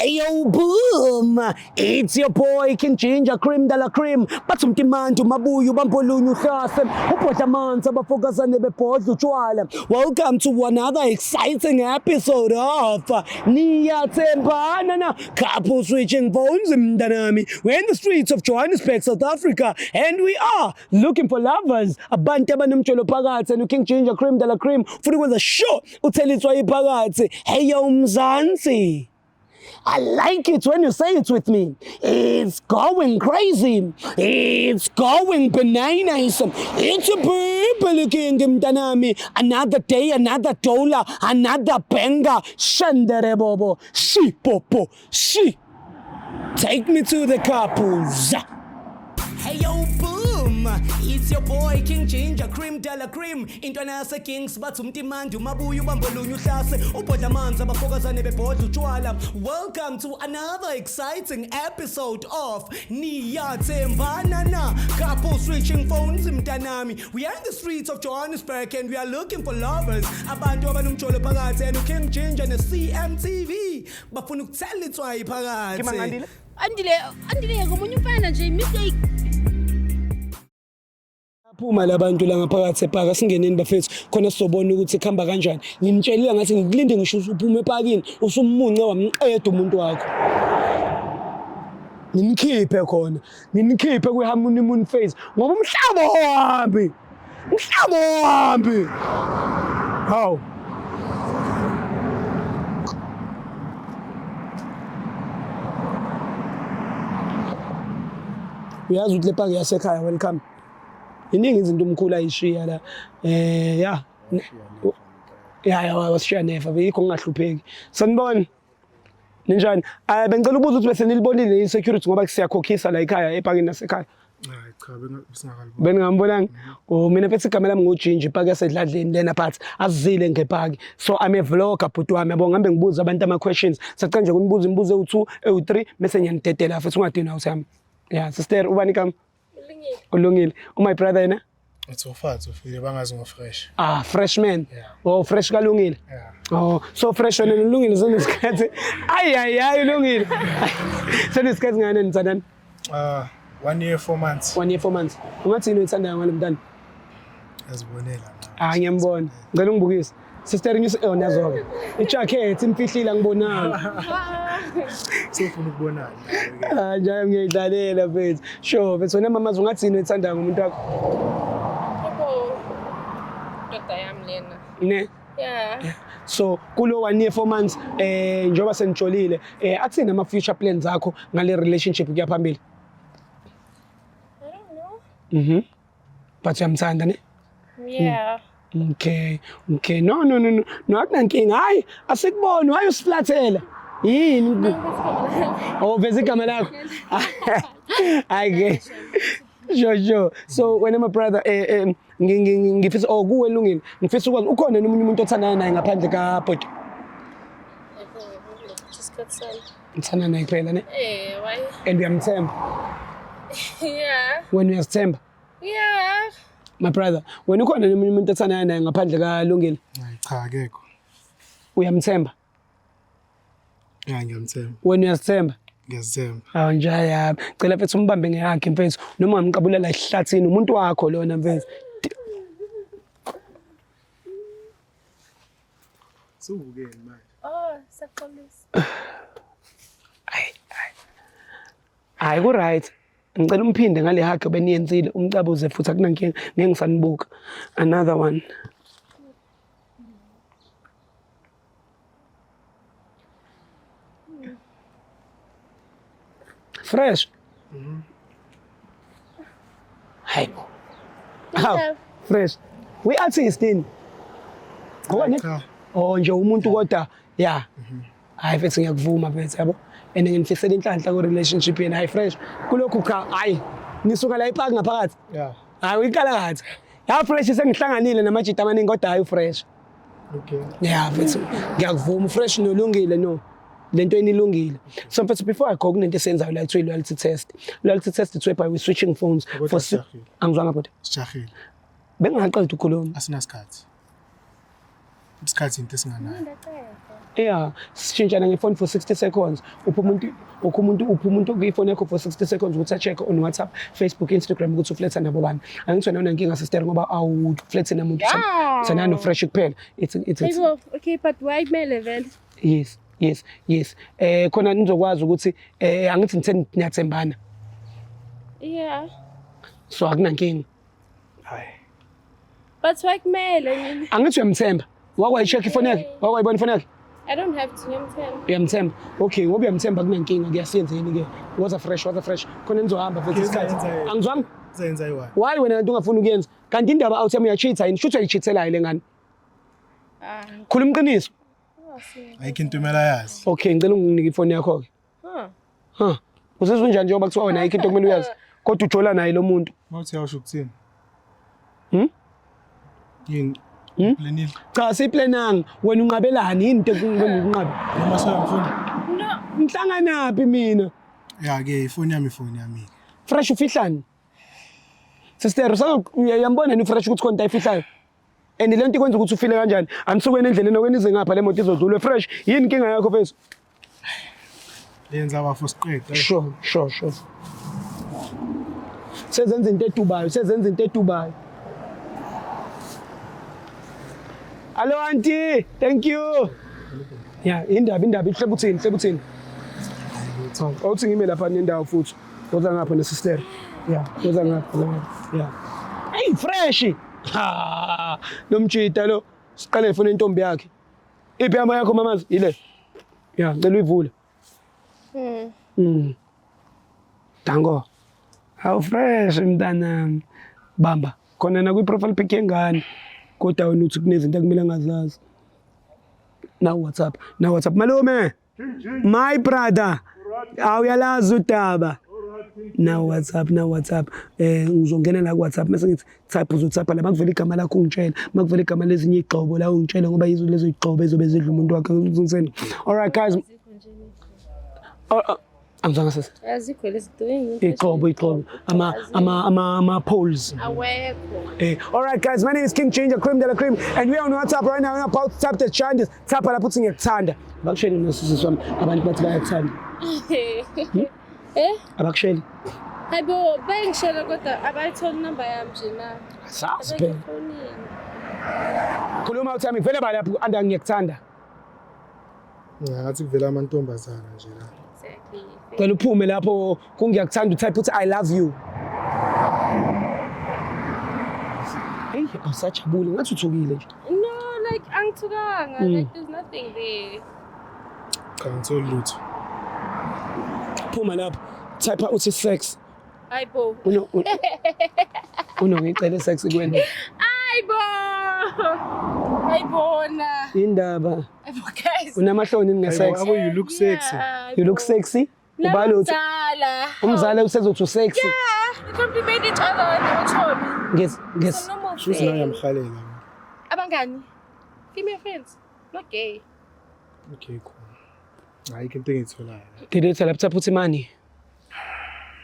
Hey yo, boom! It's your boy King Ginger, cream de la cream. Bathumta imando mabuyu bambolunye uhlase. Ubhodla amanzi abafokazane bebhodla utshwala. Welcome to another exciting episode of Niyathembana na Couple Switching Phones mntanami. We're in the streets of Johannesburg, South Africa, and we are looking for lovers. Abantu abanomtshelo phakathi and King Ginger, cream de la cream. Futhi kwenza sure uthelitswa iphakathi. Hey yo Mzansi. I like it when you say it with me. It's going crazy. It's going bananas. It's a purple king mntanami. Another day, another dollar, another banger. Shandere bobo. Shi popo. Shi. Take me to the couples. Hey yo boom, it's your boy King Ginger, cream de la cream. Intwana yase Kings bathumta imando mabuyu bambolunye uhlase. Ubhodla amanzi abafokazane bebhodla utshwala. Welcome to another exciting episode of Niyathembana na Couple Switching Phones mntanami. We are in the streets of Johannesburg and we are looking for lovers. Abantu abanomtsholo phakathi and King Ginger ne CMTV bafuna ukuthelitswa iphakathi. Andile ngomunye umfana nje mistake. Phuma labantu la ngaphakathi ephaka singeneni bafethu khona sizobona ukuthi ikhamba kanjani. Nginitshelile ngathi ngikulinde ngisho usuphume ephakini usummunce wamqeda umuntu wakho. Nginikhiphe khona. Nginikhiphe kwi-honeymoon phase ngoba umhlaba ohambi. Umhlaba ohambi. Hawu. Uyazi ukuthi le phaki yasekhaya welcome. Iningi izinto umkhulu ayishiya la. Yeah. Wasishiya nefa beyikho ngingahlupheki. Sanibona. Ninjani? Bengicela ukubuza ukuthi bese nilibonile i-security ngoba siyakhokhisa la ekhaya ephakini nasekhaya. Hayi cha bengasingakalibona. Beningambonanga. Mina phethe igama lami nguJinji iphaki yasedladleni lena phansi. Azizile ngephaki. So I'm a vlogger bhuti wami yabo ngambe ngibuza abantu ama questions. Sacela nje ukunibuza imibuzo ewu2 ewu3 bese ngiyanidedela futhi ungadini house yami. Yeah, sister ubani kam? Ulungile. My brother yena? It's ufile bangazi ngo-fresh. Freshman. Yeah. Oh, fresh kalungile. Yeah. Oh, so fresh wena ulungile senesikhathi. Ay ulungile. Senesikhathi ngane nithandana? 1 year 4 months. 1 year 4 months. Ungathini uyithandana ngalo mntana? Yazibonela. Ngiyambona. Ngicela ungibukise. Sister ngise nazo-ke. Ijacket imfihlile ngibonanga. Sifuna ukubonana. Njalo ngiyidlalela mfethu. Sure, mfethu wena mama ungathini uyithandana ngomuntu wakho? Ndoda yami lena. Ne? Yeah. So kulo 1 year 4 months njoba senijolile athina ama future plans zakho ngale relationship kuya phambili. I don't know. But uyamthanda ne? Yeah. Okay. No akunankinga. Hayi asikuboni waye usiflathela. Yini? Oh veze igama lakho. Okay. Sure. So when my brother ngifisa kuwe lungile. Ngifisa ukwazi ukhona nomunye umuntu othandana naye ngaphandle ka bhoti. Just got some. Ngithanda naye kuphela ne? Why? And uyamthemba. Yeah. When uyazithemba. Yeah. My brother, when ukhona nomunye umuntu othandana naye ngaphandle ka lungile. Hayi cha akekho. Uyamthemba. Yeah ngiyamthemba. When uyazithemba. Ngiyazithemba. Njaya. Cela mfethu umbambe ngeyakhe mfethu. Noma ngamqabulela ihlathini umuntu wakho lona mfethu. Suvukeni manje. Oh, sapolice. Hayi ku right. Ngicela umphinde ngale hug beniyenzile umcabuze futhi akunankinga ngeke ngisanibuka. Another one. Fresh. Hayi. Fresh. We artistin. Ngone? Oh nje umuntu kodwa yeah. Hayi mfethu ngiyakuvuma mfethu yabo. And ngifisela inhlanhla ku relationship yena. Hayi fresh. Kulokhu cha hayi nisuka la iphaki ngaphakathi. Yeah. Hayi uyiqala kathi. Ya fresh sengihlanganile namajita amaningi kodwa hayi fresh. Okay. Yeah mfethu ngiyakuvuma fresh nolungile no. Lento enilungile. So mfethu before I go kunento esenzayo la kuthiwa loyalty test. Loyalty test is whereby we switching phones for angizwanga bhuti. Sijahile. Bengaqeda ukukhuluma. Asinasikhathi. isikhathi into esinganayo. Yeah, sishintshana ngefone for 60 seconds. Upha umuntu kuyifone yakho for 60 seconds ukuthi a-check on WhatsApp, Facebook, Instagram ukuthi ufletha nabo bani. Angithiwa nona inkinga sister ngoba awuflethe namuntu sana no fresh kuphela. It's Okay, but why kumele vele? Yes. Khona nizokwazi ukuthi angithi ngithe niyathembana. Yeah. So akunankinga. Hayi. But why kumele? Angithi uyamthemba. Wakwayi-check ifone yakhe? Wakwayibona ifone yakhe? I don't have to ngiyamthemba. Uyamthemba. Okay, ngoba uyamthemba kunankinga kuyasenzeni ke. Waza fresh. Khona nizohamba futhi isikhathi. Angizwanga? Uzenza yiwani? Why wena into ungafuni ukuyenza? Kanti indaba awuthi uyacheat yini? Shuthe uyichithelayo lengane. Khuluma iqiniso. Ayikho into emela yazi. Okay, ngicela unginike ifone yakho ke. Uzizwa unjani njengoba kuthiwa wena ayikho into okumele uyazi? Kodwa ujola naye lo muntu. Mawuthi yawusho ukuthini? Yini? Planile. Cha, siyiplananga. Wena unqabelani yini into ekumele unqabe? Noma soyamfuna? No. Mhlanganaphi mina? Ya ke ifoni yami. Fresh ufihlani? Sister, uyambona ni fresh ukuthi konta ifihlayo? And le nto ikwenza ukuthi ufile kanjani? Anisuke endleleni okwenize ngapha le moto izodlula fresh. Yini inkinga yakho mfethu? Lenza abafo siqede. Sure. Sezenza into eDubai. Hello auntie, thank you. Yeah, indaba ihlebe uthini? Awuthi ngime lapha nendawo futhi. Woza ngapha nesister. Yeah, woza ngapha. Yeah. Hey, fresh. Ha! Nomjita lo. Siqale ifuna intombi yakhe. Iphi yama yakho mamazi? Ile. Yeah, ngicela uyivule. Dango. How fresh mntanami. Bamba. Khona na kwi-profile pic yengane. Kodwa wena uthi kunezinto akumele ngazazi. Now WhatsApp. Malume. My brother. Awuyalazi udaba. Now WhatsApp. Ngizongena la ku WhatsApp mase ngithi type uzothype la makuvela igama lakho ungitshela. Makuvela igama lezinye igxobo la ungitshela ngoba yizo lezo igxobo ezobe zidla umuntu wakhe ngizongitseni. All right guys. Angizange sese. Azikho lezidingo. Igxobo. Ama polls. Awekho. All right guys, my name is King Changer, Cream de la Cream, and we're on WhatsApp right now. We're about to tap the chandis. Tap la putting ngekuthanda. Abakusheli nosisi wami abantu bathi bayakuthanda. Abakusheli. Hayibo, bayingishela kodwa abayithola number yami nje na. Asazi phela. Khuluma uthami vele ba lapho anda ngiyekuthanda. Ngathi kuvela amantombazana nje la. Exactly. Cela uphume lapho kungiyakuthanda utype uthi I love you. Hey, awusajabule ngathi uthukile nje. No, like angithukanga, like there's nothing there. Cha ngithola lutho. Phuma lapho type uthi sex. Hayibo. Ngicela sex kuwena. Ayibona. Indaba. Hayibo guys. Unamahloni ngesex. Abo you look sexy. You look sexy. Ubalutho. Umzala usezothi sexy. Yeah, we compliment each other and Yes. Shuthi la yamhalela. Abangani? Female friends, not gay. Okay, cool. Ayikho into engitholayo. Delete laptop uthi money.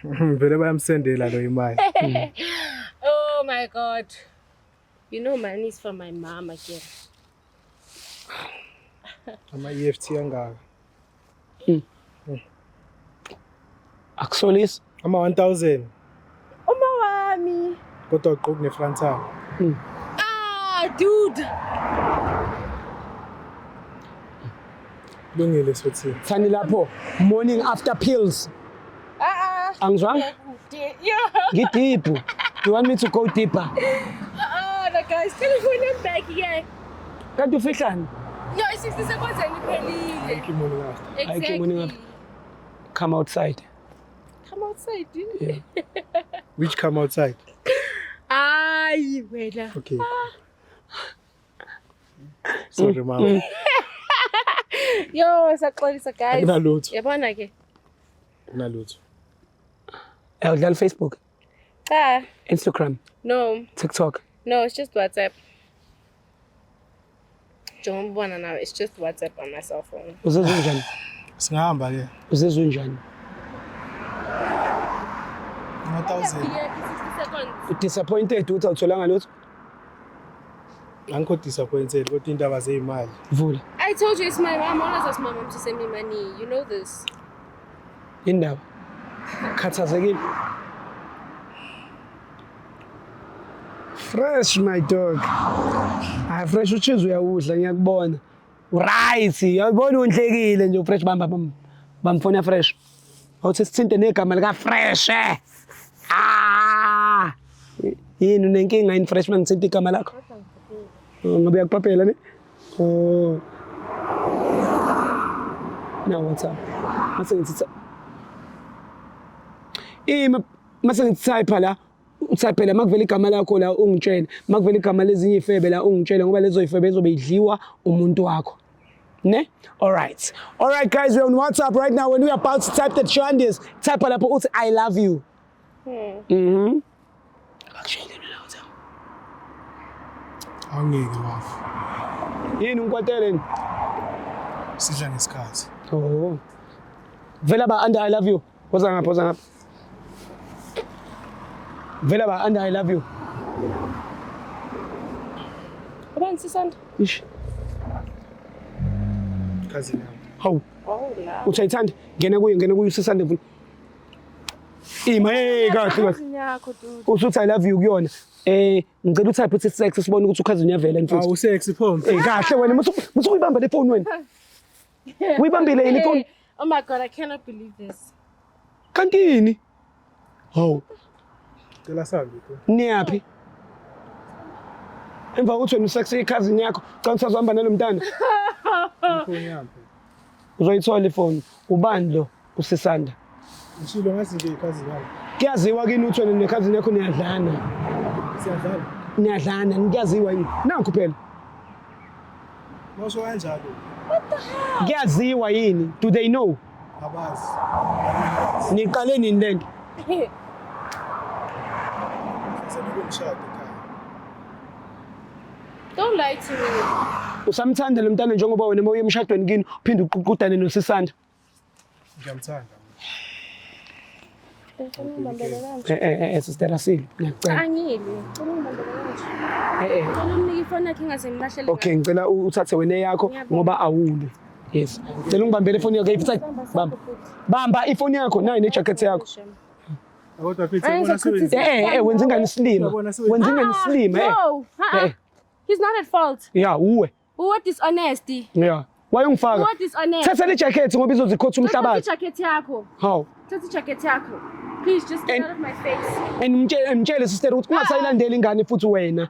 Vele bayamsendela lo imali. Oh my God. You know money is for my mom again. Ama EFT angaka. Akusolisi. Ama 1000. Uma wami. Kodwa uqoku nefrontal. Dude. Lungile sothi. Thani lapho morning after pills. Angizwanga? Yeah. Get deep. You want me to go deeper? The guy's telephone back here. Kanti ufihlani? No, 60 seconds ayiphelile. Ayikho morning after. Morning after. Come outside. Come outside, dude. Yeah. Which come outside? Ay, wena. Okay. Sorry, mama. Yo, saxolisa guys. Akunalutho. Yabona ke? Akunalutho. Udlala Facebook? Cha. Instagram? No. TikTok? No, it's just WhatsApp. Don't wanna know. It's just WhatsApp on my cell phone. Uzizwa njani? Singahamba ke. Uzizwa njani? 1000. Yeah, 60 seconds. Disappointed ukuthi awutholanga lutho? Angikho disappointed kodwa indaba zeyimali. Vula. I told you it's my mom. Always ask my mom to send me money. You know this. Indaba. Khathazekile. Fresh my dog. Hayi fresh uchizo uyawudla ngiyakubona. Right, uyabona unhlekile nje fresh bamfona fresh. Awuthi sithinte negama lika fresh. Yini unenkinga yini freshman ngithinta igama lakho? Ngabe yakuphaphela ne? Oh. Na WhatsApp. Mase ngithi mase ngithi type la. Utype la makuvela igama lakho la ungitshela. Makuvela igama lezinye ifebe la ungitshela ngoba lezo ifebe ezobe idliwa umuntu wakho. Ne? All right, guys, we're on WhatsApp right now. When we're about to type the Shandis, type lapho uthi I love you. Actually, Awungeke wafu. yini unkwateleni? Sidla ngesikhathi. Oh. Vela ba under I love you. Woza ngapha. Vela ba under I love you. Ubani sisanda? Ish. Cousin yami. Hawu. Oh la. Uthayithanda? Ngena kuyo usisande vula. Ima kahle. Yakho dude. Usuthi I love you kuyona. Ngicela utype uthi sex sibone ukuthi ukhazini uyavela mfethu. Awu sexy phombe. Kahle wena musu uyibamba le phone wena. Uyibambile yini phone? Oh my God, I cannot believe this. Kanti yini? Hawu. Cela sambi ko. Niyaphi? Emva kokuthi wena usexe ikhazini yakho, cha usazohamba nalomntana. Phone yami. Uzoyithola ifone. Ubani lo? Usisanda. Ngishilo ngathi nje cousin yami. Kuyaziwa kini uthi wena nekhazini yakho niyadlana. Siyadlala. Niyadlana, ngiyaziwa yini? Nanku phela. Mawusho kanjalo. Kuyaziwa yini? Do they know? Abazi. Niqale nini lento? Sengibomshado ekhaya. Don't lie to me. Usamthanda lo mntana njengoba wena mawuye emshadweni kini uphinde uququdane noSisanda. Ngiyamthanda. Sister Rasile, ngiyacela. Angili. Ngicela ifoni yakhe ingasemlahlele. Okay, ngicela uthathe wena yakho ngoba awuli. Yes. Ngicela ungibambele ifoni yakho ifitha. Bamba ifoni yakho nayo nejacket yakho. Kodwa phethe bona sebenza. Wenza ingane islima. Wenza ingane islima, No. He's not at fault. Yeah, uwe. What is honesty? Yeah. Why ungifaka? What is honest? Thatha le jacket ngoba izozikhotha umhlabathi. Jacket yakho. How? Thatha jacket yakho. Please just get out of my face. And mtshele sister ukuthi ungasayilandeli ingane futhi wena.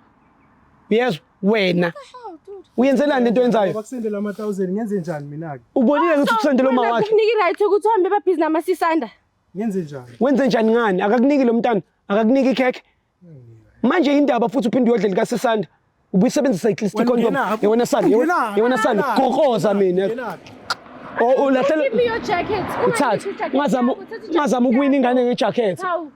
Yes, wena. Oh, dude. Uyenzelani into yenzayo? Bakusendela ama 1000 ngenze njani mina ke? Ubonile ukuthi ukusendela uma wakhe. Akukuniki right ukuthi uhambe babhizi namasisanda. Ngenze njani? Wenze njani ngani? Akakuniki lo mntana, akakuniki ikhekhe. Manje indaba futhi uphinde uyodla lika Sisanda. Ubuyisebenzisa iclistic condom. Yewona sani, gokoza mina. Oh, Give me your jacket. Uthathe. Ungazama ukuwina ingane ngejacket. How?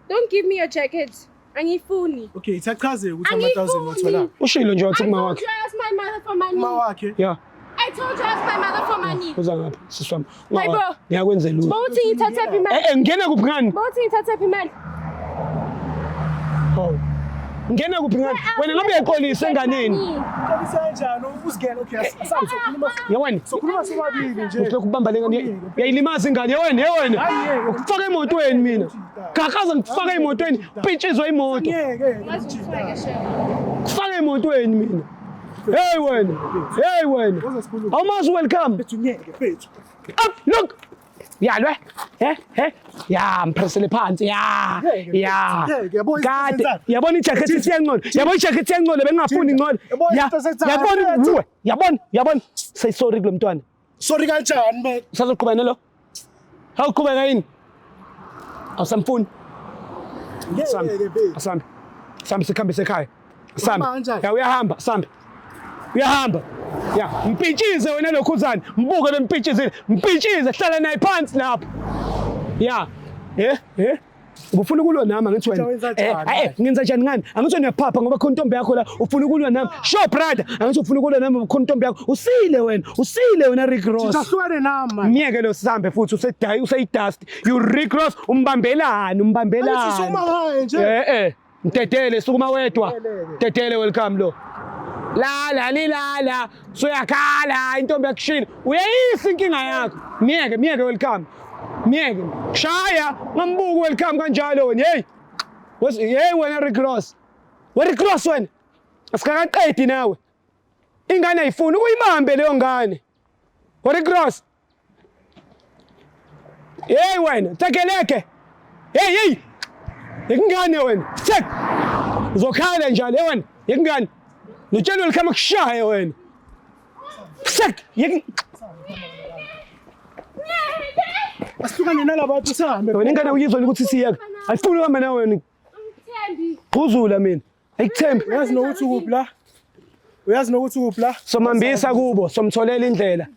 Don't give me your jacket. Angifuni. Okay, ithachaze ukuthi ama 1000 wathola. Ushilo nje wathi kuma wakhe. I asked my mother for money. Uma wakhe. Yeah. I told you I asked my mother for money. Uza ngapha siswami. Hey bro. Ngiyakwenzela ukuthi. Bawuthi ngithathe phi imali? Ngena kuphi ngani? Bawuthi ngithathe phi imali? Oh. Ngena kuphi ngani? Wena ngabe uyaxolisa enganeni? Kabisa kanjani? Uzingena okay. Asambe sokhuluma. Yewena. Sokhuluma sobabili nje. Uhlokhu kubamba le ngane. Uyayilimaza ingane yewena. Ukufaka emotweni mina. Gaqaza ngifaka emotweni. Pitshizwa imoto. Ngeke. Kufaka emotweni mina. Hey wena. Almost welcome. Bethu ngeke bethu. Up, look. Yalwe. Ya, mpresele phansi. Ya. Kade. Yabona ijacket isiyangcono. Yabona ijacket iyangcono bengafuni ingcono. Yabona. Say sorry kulo mntwana. Sorry kanjani man? Usazoqhubeka nalo? Awuqhubeka yini? Awusamfuni. Ngeke bethu. Sambe sikhambe sekhaya. Sambe. Ya uyahamba, sambe. Uyahamba. Ya, mpintshize wena lokhuzana. Mbuke lempintshizile. Mpintshize hlala naye phansi lapho. Ya. Ufuna ukulwa nami ngithi wena. Ngenza njani ngani? Angithi uyaphapha ngoba khona intombi yakho la ufuna ukulwa nami. Sure brother, angithi ufuna ukulwa nami khona intombi yakho. Usile wena Rick Ross. Sisahlwane nami man. Miyeke lo sihambe futhi usayidust. You Rick Ross umbambelani? Sisoma hayi nje. Mtetele sukuma wedwa. Mtetele welcome lo. La lilala suyakhala intombi yakushini uyayisa inkinga yakho miyeke welcome miyeke shaya ngambuku welcome kanjalo wena hey wena Rick Ross wena asikaqedi nawe ingane ayifuni ukuyibambe leyo ngane Rick Ross hey wena tekeleke hey ingane wena check uzokhala njalo wena ingane Nutshela welcome kushaya wena. Sek, Asihlukane nalabantu sihambe. wena ingane uyizwa ukuthi siyeka. Ayifuni ukuhamba nawe wena. Angithembi. Quzula mina. Ayikuthembi. Uyazi nokuthi ukuphi la? Somambisa kubo, somtholela indlela.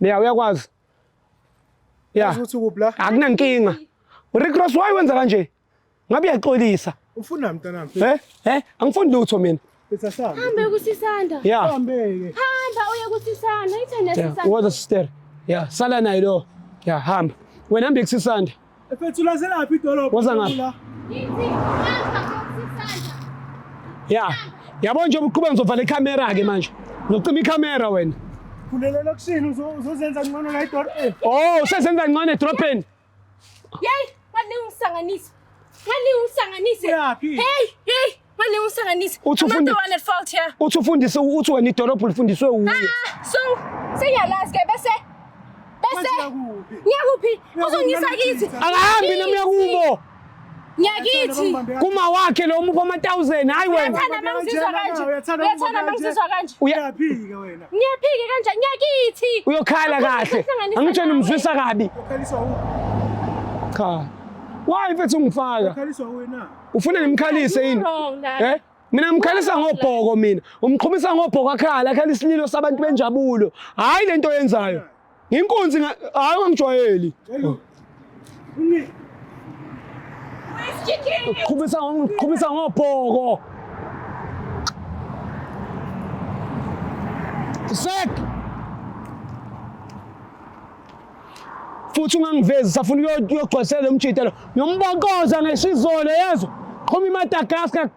Ya uyakwazi. Ya. Uyazi ukuthi ukuphi la? Akunankinga. Rick Ross why wenza kanje? Ngabe uyaxolisa. Ufuna mntanami. Angifuni lutho mina. Betha sahambe. Hambe kusisanda. Ya. Hambeke. Hamba uye kusisanda. Ithena sisanda. Woza sister. Ya, sala nayo lo. Ya, hamba. Wena hambe kusisanda. Efethu lazelaphi idolobha? Woza ngapha. Yithi hamba kusisanda. Ya. Yabona nje uqhubeka ngizovala ikamera ke manje. Ngicima ikamera wena. Kulelela kushini uzozenza ngcono la idolobha. Oh, usesenza ngcono edropeni. Yey, manje ungisanganisa. Yaphi? Hey, manje ungisanganisa. Uthi I'm not ufunde- the one at fault here. Uthi ufundise uthi wena idolobha ulifundiswe uwe. So, sengiyalazi ke bese ngiyakuphi? Uzongisa kithi. Akahambi nami yakubo. Ngiyakithi. Kuma wakhe lo mupha ama1000 hayi wena. Uyathanda mangizizwa kanje. Uyathanda mangizizwa kanje. Uyaphika wena. Ngiyaphika kanjani? Ngiyakithi. Uyokhala kahle. Angitshela umzwisa kabi. Ukhaliswa wena. Cha. Why mfethu ungifaka? Ukhaliswa wena. Ufuna ngimkhalise yini? Wrong la. Mina ngimkhalisa ngobhoko mina. Umqhumisa ngobhoko akhala, akhala isililo sabantu benjabulo. Hayi lento yenzayo. Inkunzi hayi ungijwayeli. Uni. Qhubisa ngobhoko. Sek. Futhi ungangivezi safuna uyogcwasela umjitelo. Ngiyombokoza ngesizolo yezo. Qhuma iMadagascar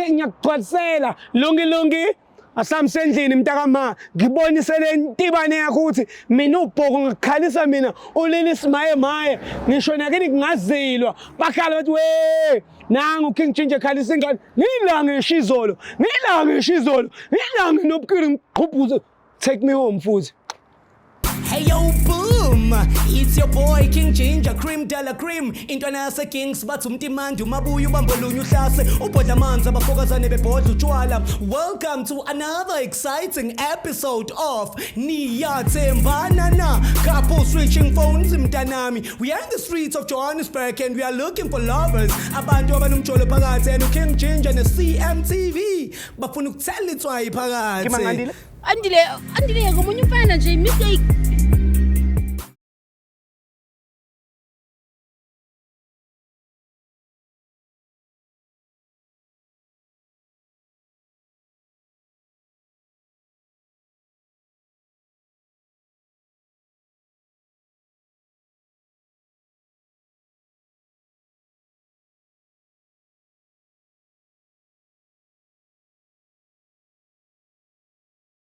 ngiyakugcwasela. Lungi. Asamsendlini mntakama. Ngibonisele intibane yakho ukuthi mina ubhoko ngikhalisa mina ulele isimaye. Ngisho nakini ngingazilwa. Bakhala bathi we nangu King Ginger ekhalisa ingane. Nilanga ngeshizolo. Nilanga nobukiri ngiqhubhuze. Take me home futhi. Hey yo boom, it's your boy King Ginger Cream Dala Cream intwana yase Kings bathi umtimandi umabuya ubambolunye uhlase ubhodla amanzi abafokazane bebhodla utshwala. Welcome to another exciting episode of Niyathembana na couple switching phones mntanami. We are in the streets of Johannesburg and we are looking for lovers. Abantu abanomjolo phakathi and King Ginger ne CMTV bafuna ukuthela itswayi phakathi. Andile ngomunye umfana nje mistake.